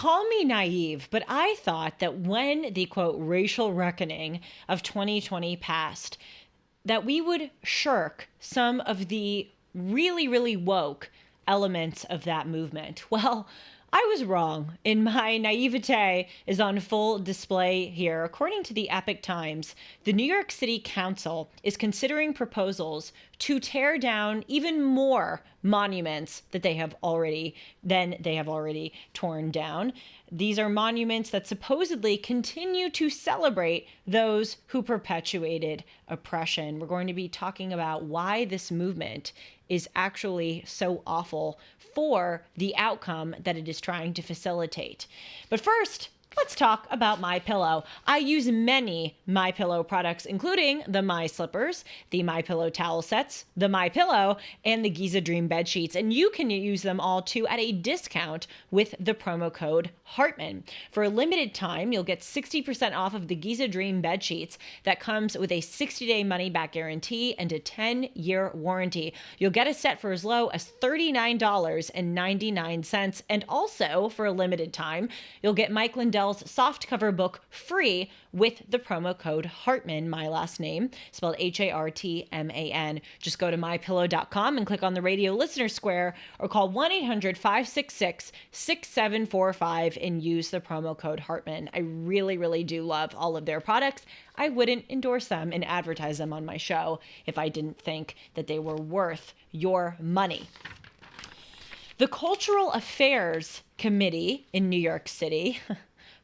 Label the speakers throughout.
Speaker 1: Call me naive, but I thought that when the quote racial reckoning of 2020 passed, that we would shirk some of the really, really woke elements of that movement. Well, I was wrong, and my naivete is on full display here. According to the Epoch Times, the New York City Council is considering proposals to tear down even more monuments that they have already torn down. These are monuments that supposedly continue to celebrate those who perpetuated oppression. We're going to be talking about why this movement is actually so awful for the outcome that it is trying to facilitate. But first, let's talk about MyPillow. I use many MyPillow products, including the My Slippers, the MyPillow towel sets, the MyPillow, and the Giza Dream bed sheets. And you can use them all too at a discount with the promo code Hartman. For a limited time, you'll get 60% off of the Giza Dream bed sheets that comes with a 60-day money-back guarantee and a 10-year warranty. You'll get a set for as low as $39.99. And also, for a limited time, you'll get Mike Lindell's softcover book free with the promo code Hartman, my last name, spelled Hartman. Just go to mypillow.com and click on the radio listener square or call 1-800-566-6745 and use the promo code Hartman. I really, really do love all of their products. I wouldn't endorse them and advertise them on my show if I didn't think that they were worth your money. The Cultural Affairs Committee in New York City,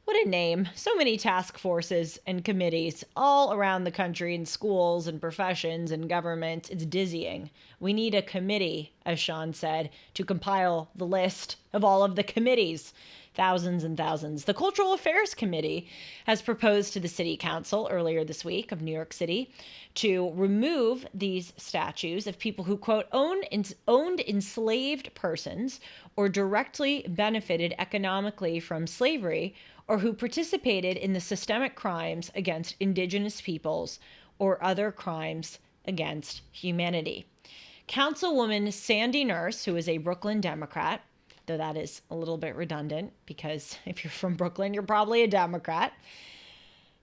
Speaker 1: what a name. So many task forces and committees all around the country in schools and professions and government. It's dizzying. We need a committee, as Sean said, to compile the list of all of the committees. Thousands and thousands. The Cultural Affairs Committee has proposed to the City Council earlier this week of New York City to remove these statues of people who, quote, owned enslaved persons or directly benefited economically from slavery, or who participated in the systemic crimes against indigenous peoples or other crimes against humanity. Councilwoman Sandy Nurse, who is a Brooklyn Democrat, though that is a little bit redundant because if you're from Brooklyn, you're probably a Democrat,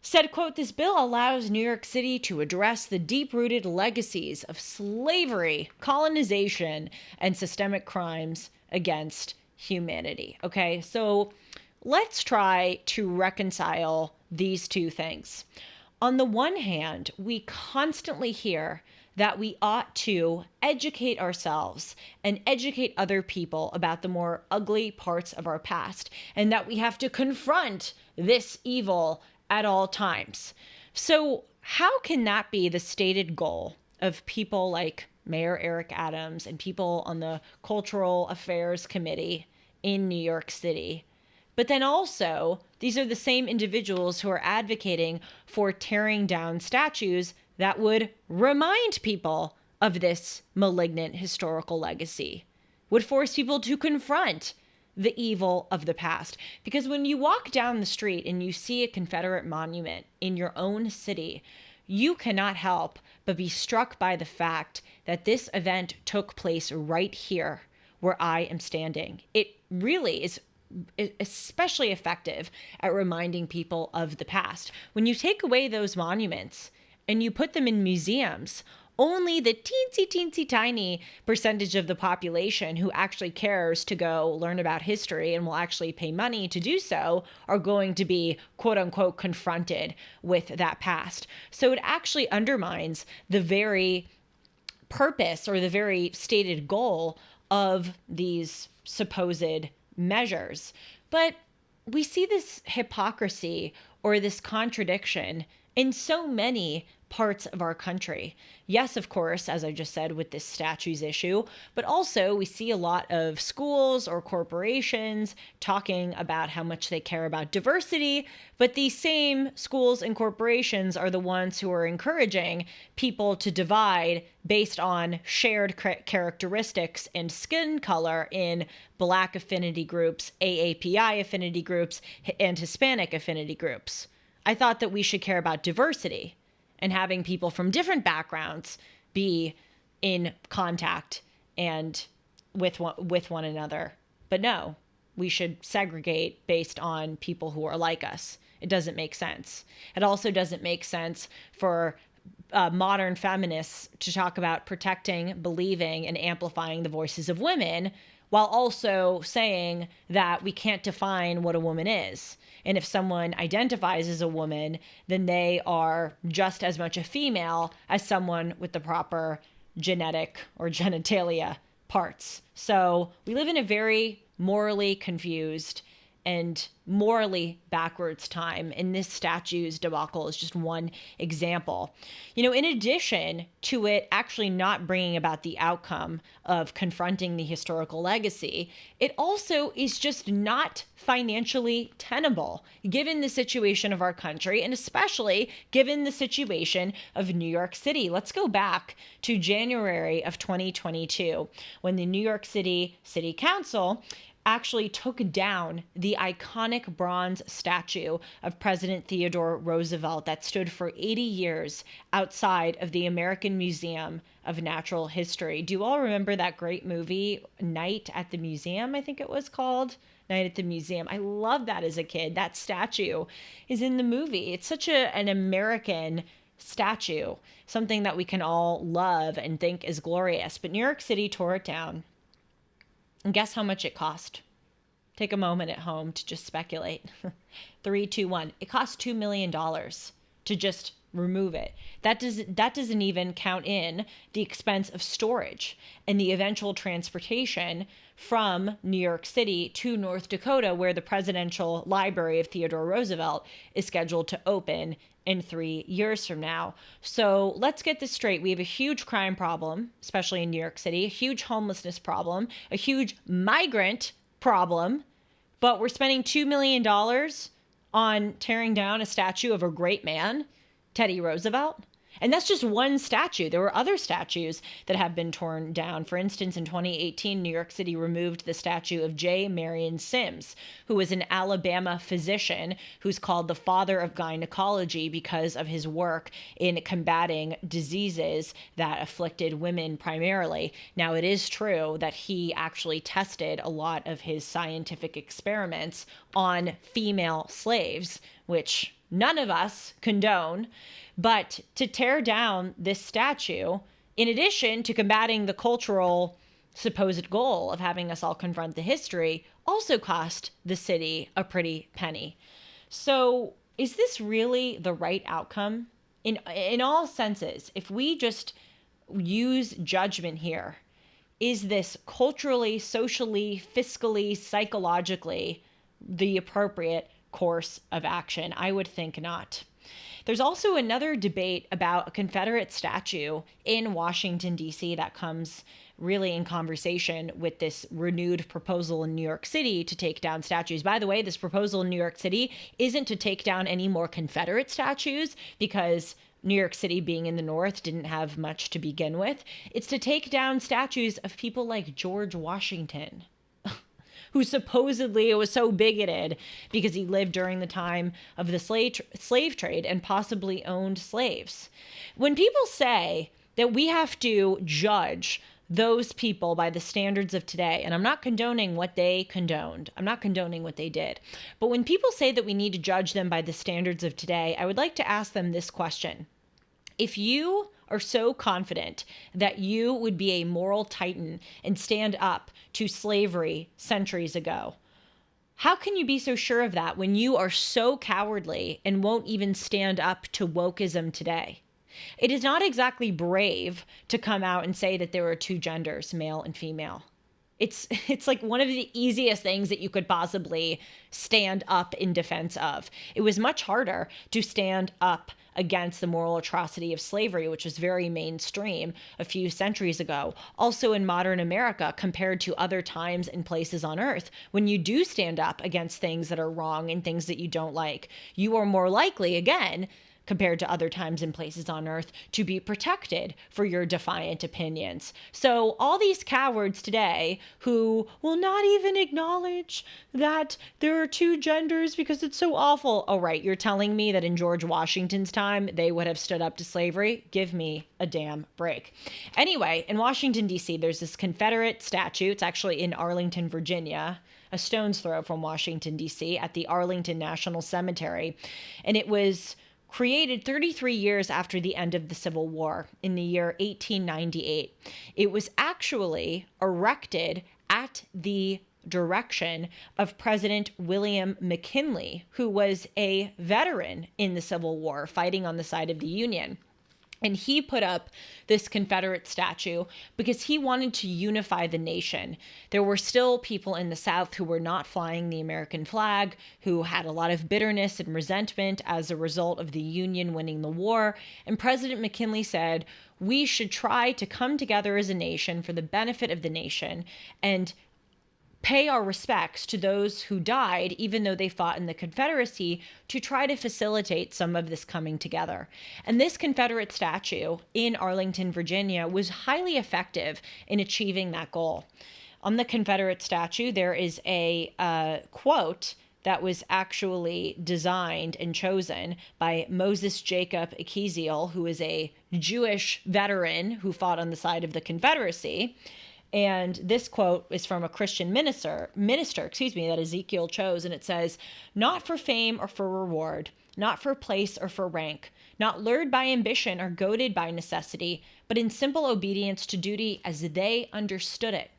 Speaker 1: said, quote, this bill allows New York City to address the deep-rooted legacies of slavery, colonization, and systemic crimes against humanity. Okay, so let's try to reconcile these two things. On the one hand, we constantly hear that we ought to educate ourselves and educate other people about the more ugly parts of our past, and that we have to confront this evil at all times. So how can that be the stated goal of people like Mayor Eric Adams and people on the Cultural Affairs Committee in New York City? But then also, these are the same individuals who are advocating for tearing down statues that would remind people of this malignant historical legacy, would force people to confront the evil of the past. Because when you walk down the street and you see a Confederate monument in your own city, you cannot help but be struck by the fact that this event took place right here where I am standing. It really is especially effective at reminding people of the past. When you take away those monuments and you put them in museums, only the teensy tiny percentage of the population who actually cares to go learn about history and will actually pay money to do so are going to be, quote unquote, confronted with that past. So it actually undermines the very purpose or the very stated goal of these supposed measures. But we see this hypocrisy or this contradiction in so many parts of our country. Yes, of course, as I just said, with this statues issue, but also we see a lot of schools or corporations talking about how much they care about diversity, but these same schools and corporations are the ones who are encouraging people to divide based on shared characteristics and skin color in Black affinity groups, AAPI affinity groups, and Hispanic affinity groups. I thought that we should care about diversity and having people from different backgrounds be in contact and with one another. But no, we should segregate based on people who are like us. It doesn't make sense. It also doesn't make sense for modern feminists to talk about protecting, believing, and amplifying the voices of women while also saying that we can't define what a woman is. And if someone identifies as a woman, then they are just as much a female as someone with the proper genetic or genitalia parts. So we live in a very morally confused and morally backwards time. And this statue's debacle is just one example. In addition to it actually not bringing about the outcome of confronting the historical legacy, it also is just not financially tenable given the situation of our country, and especially given the situation of New York City. Let's go back to January of 2022 when the New York City City Council actually took down the iconic bronze statue of President Theodore Roosevelt that stood for 80 years outside of the American Museum of Natural History. Do you all remember that great movie, Night at the Museum, I think it was called? Night at the Museum. I loved that as a kid. That statue is in the movie. It's such an American statue, something that we can all love and think is glorious. But New York City tore it down. And guess how much it cost? Take a moment at home to just speculate. 3, 2, 1. It cost $2 million to just remove it. That doesn't even count in the expense of storage and the eventual transportation from New York City to North Dakota, where the Presidential Library of Theodore Roosevelt is scheduled to open in 3 years from now. So let's get this straight. We have a huge crime problem, especially in New York City, a huge homelessness problem, a huge migrant problem, but we're spending $2 million on tearing down a statue of a great man, Teddy Roosevelt. And that's just one statue. There were other statues that have been torn down. For instance, in 2018, New York City removed the statue of J. Marion Sims, who was an Alabama physician who's called the father of gynecology because of his work in combating diseases that afflicted women primarily. Now, it is true that he actually tested a lot of his scientific experiments on female slaves, which none of us condone. But to tear down this statue, in addition to combating the cultural supposed goal of having us all confront the history, also cost the city a pretty penny. So is this really the right outcome? In all senses, if we just use judgment here, is this culturally, socially, fiscally, psychologically the appropriate course of action? I would think not. There's also another debate about a Confederate statue in Washington, D.C. that comes really in conversation with this renewed proposal in New York City to take down statues. By the way, this proposal in New York City isn't to take down any more Confederate statues because New York City, being in the North, didn't have much to begin with. It's to take down statues of people like George Washington, who supposedly was so bigoted because he lived during the time of the slave trade and possibly owned slaves. When people say that we have to judge those people by the standards of today, and I'm not condoning what they condoned, I'm not condoning what they did, but when people say that we need to judge them by the standards of today, I would like to ask them this question. If you are so confident that you would be a moral titan and stand up to slavery centuries ago, how can you be so sure of that when you are so cowardly and won't even stand up to wokeism today? It is not exactly brave to come out and say that there are two genders, male and female. It's like one of the easiest things that you could possibly stand up in defense of. It was much harder to stand up against the moral atrocity of slavery, which was very mainstream a few centuries ago. Also in modern America, compared to other times and places on earth, when you do stand up against things that are wrong and things that you don't like, you are more likely, again, compared to other times and places on earth, to be protected for your defiant opinions. So all these cowards today who will not even acknowledge that there are two genders because it's so awful. Oh, right, you're telling me that in George Washington's time, they would have stood up to slavery? Give me a damn break. Anyway, in Washington, D.C., there's this Confederate statue. It's actually in Arlington, Virginia. a stone's throw from Washington, D.C., at the Arlington National Cemetery. And it was created 33 years after the end of the Civil War in the year 1898. It was actually erected at the direction of President William McKinley, who was a veteran in the Civil War, fighting on the side of the Union. And he put up this Confederate statue because he wanted to unify the nation. There were still people in the South who were not flying the American flag, who had a lot of bitterness and resentment as a result of the Union winning the war. And President McKinley said, we should try to come together as a nation for the benefit of the nation and pay our respects to those who died, even though they fought in the Confederacy, to try to facilitate some of this coming together. And this Confederate statue in Arlington, Virginia, was highly effective in achieving that goal. On the Confederate statue, there is a quote that was actually designed and chosen by Moses Jacob Ekeziel, who is a Jewish veteran who fought on the side of the Confederacy. And this quote is from a Christian minister, that Ezekiel chose. And it says, not for fame or for reward, not for place or for rank, not lured by ambition or goaded by necessity, but in simple obedience to duty as they understood it.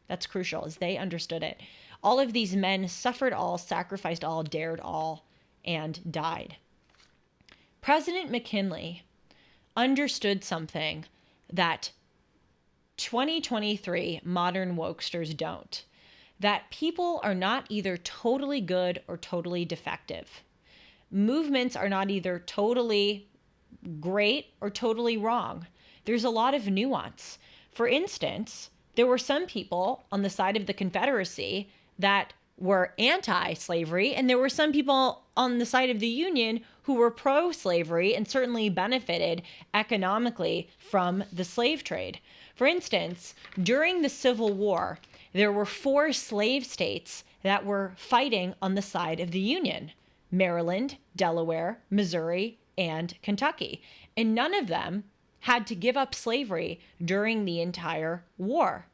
Speaker 1: That's crucial, as they understood it. All of these men suffered all, sacrificed all, dared all, and died. President McKinley understood something that 2023 modern wokesters don't. That people are not either totally good or totally defective. Movements are not either totally great or totally wrong. There's a lot of nuance. For instance, there were some people on the side of the Confederacy that were anti-slavery, and there were some people on the side of the Union who were pro-slavery and certainly benefited economically from the slave trade. For instance, during the Civil War, there were 4 slave states that were fighting on the side of the Union: Maryland, Delaware, Missouri, and Kentucky. And none of them had to give up slavery during the entire war.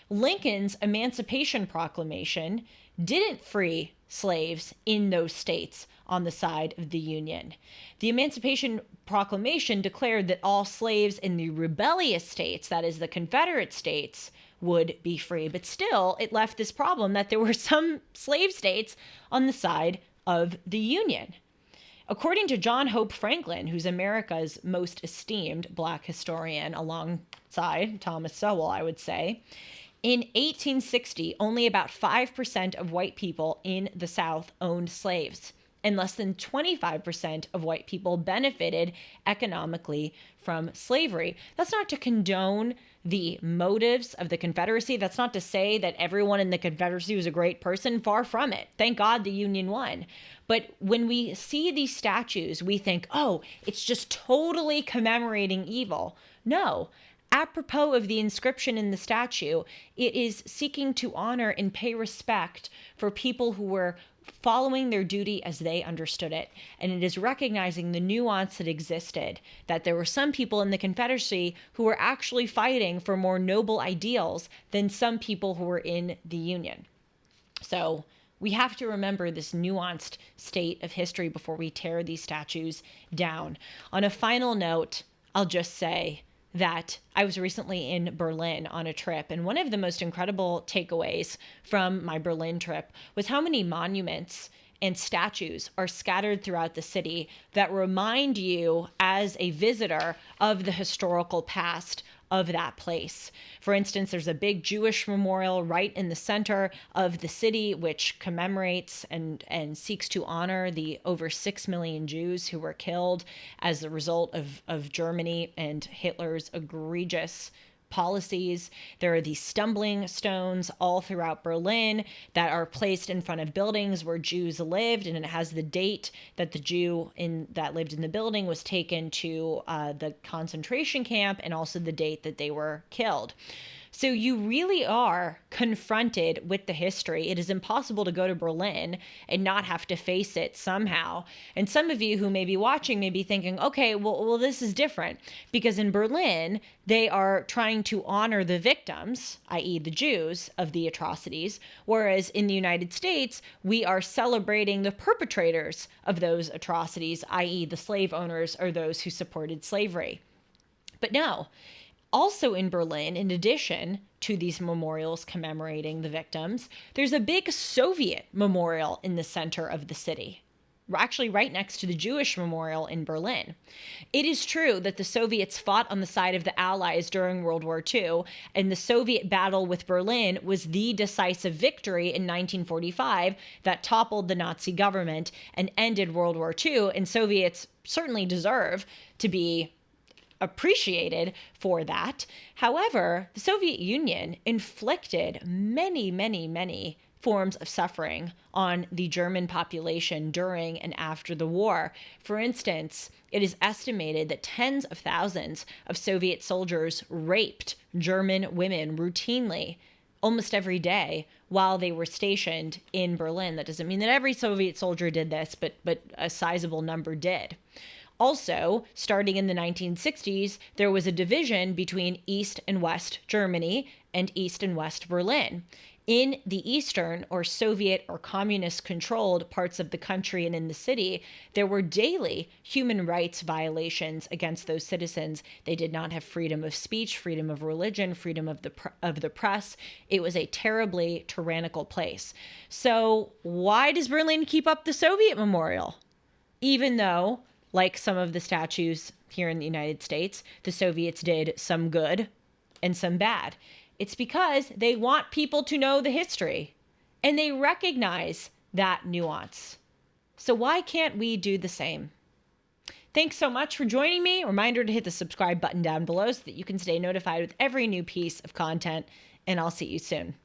Speaker 1: Lincoln's Emancipation Proclamation didn't free slaves in those states on the side of the Union. The Emancipation Proclamation declared that all slaves in the rebellious states, that is the Confederate states, would be free. But still, it left this problem that there were some slave states on the side of the Union. According to John Hope Franklin, who's America's most esteemed Black historian alongside Thomas Sowell, I would say, in 1860, only about 5% of white people in the South owned slaves, and less than 25% of white people benefited economically from slavery. That's not to condone the motives of the Confederacy. That's not to say that everyone in the Confederacy was a great person. Far from it. Thank God the Union won. But when we see these statues, we think, oh, it's just totally commemorating evil. No. Apropos of the inscription in the statue, it is seeking to honor and pay respect for people who were following their duty as they understood it. And it is recognizing the nuance that existed, that there were some people in the Confederacy who were actually fighting for more noble ideals than some people who were in the Union. So we have to remember this nuanced state of history before we tear these statues down. On a final note, I'll just say that I was recently in Berlin on a trip, and one of the most incredible takeaways from my Berlin trip was how many monuments and statues are scattered throughout the city that remind you as a visitor of the historical past of that place. For instance, there's a big Jewish memorial right in the center of the city, which commemorates and seeks to honor the over 6 million Jews who were killed as a result of Germany and Hitler's egregious policies. There are these stumbling stones all throughout Berlin that are placed in front of buildings where Jews lived, and it has the date that the Jew that lived in the building was taken to the concentration camp, and also the date that they were killed. So you really are confronted with the history. It is impossible to go to Berlin and not have to face it somehow. And some of you who may be watching may be thinking, okay, well, this is different, because in Berlin, they are trying to honor the victims, i.e. the Jews, of the atrocities, whereas in the United States, we are celebrating the perpetrators of those atrocities, i.e. the slave owners or those who supported slavery. But no, also in Berlin, in addition to these memorials commemorating the victims, there's a big Soviet memorial in the center of the city, actually right next to the Jewish memorial in Berlin. It is true that the Soviets fought on the side of the Allies during World War II, and the Soviet battle with Berlin was the decisive victory in 1945 that toppled the Nazi government and ended World War II, and Soviets certainly deserve to be appreciated for that. However, the Soviet Union inflicted many forms of suffering on the German population during and after the war. For instance, it is estimated that tens of thousands of Soviet soldiers raped German women routinely almost every day while they were stationed in Berlin. That doesn't mean that every Soviet soldier did this, but a sizable number did. Also, starting in the 1960s, there was a division between East and West Germany and East and West Berlin. In the Eastern or Soviet or communist-controlled parts of the country and in the city, there were daily human rights violations against those citizens. They did not have freedom of speech, freedom of religion, freedom of the press. It was a terribly tyrannical place. So why does Berlin keep up the Soviet memorial? Even though, like some of the statues here in the United States, the Soviets did some good and some bad. It's because they want people to know the history and they recognize that nuance. So why can't we do the same? Thanks so much for joining me. Reminder to hit the subscribe button down below so that you can stay notified with every new piece of content, and I'll see you soon.